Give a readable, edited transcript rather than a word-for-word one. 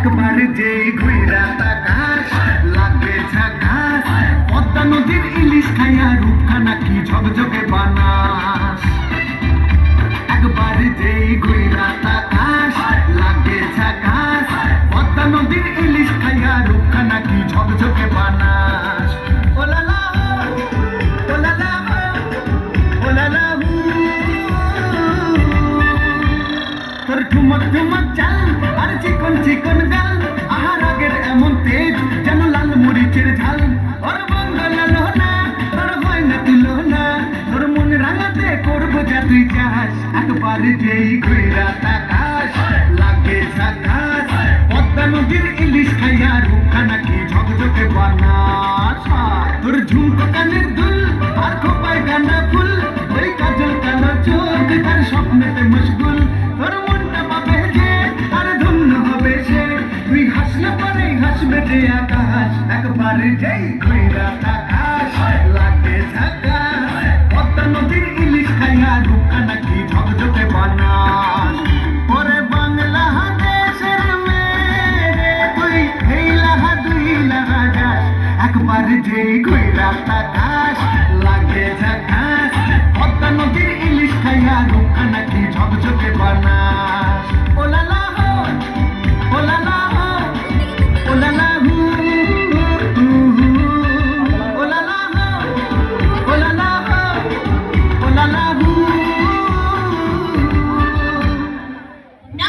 একবার যেই ঘুইরা তাকাস লাগে ঝাকাস, পদ্মা নদীর ইলিশ খাইয়া রূপখানা কি ঝকঝকে বানাস। একবার যেই ঘুইরা তাকাস লাগে ঝাকাস, পদ্মা নদীর ইলিশ খাইয়া রূপখানা কি ঝকঝকে বানাস। ও লালা ও লালা ও লালা, তোর ঠুমক ঠুমক চাল আর চিকন চিকন গাল, আহার আগের এমন তেজ যেন লাল মরিচের ঝাল। ওর বঙ্গলাল না তোর হয় না তুলনা, তোর মন রাঙাতে করবো যা তুই চাস। একবার যেই ঘুইরা তাকাস লাগে ঝাকাস, পদ্মা নদীর ইলিশ খাইয়া রূপখানা কি ঝকঝকে বানাস। তোর ঝুমকো কানের দুল আর খোপায় গাঁদা ফুল, ওই কাজল কালো চোখ তার স্বপ্নেতে মশগুল। তোর মনটা পাবে যে আর ধন্য হবে সে, তুই হাসলে পরে হাসবে যে আকাশ। একবার যেই ঘুইরা তাকাস লাগে ঝাকাস, পদ্মা নদীর ইলিশ খাইয়া রূপখানা কি ঝকঝকে বানাস। ওরে বাংলাদেশের মেয়ে তুই এই লাহা দুই লাহা যাস, একবার যেই ঘুইরা তাকাস লাগে ঝাকাস।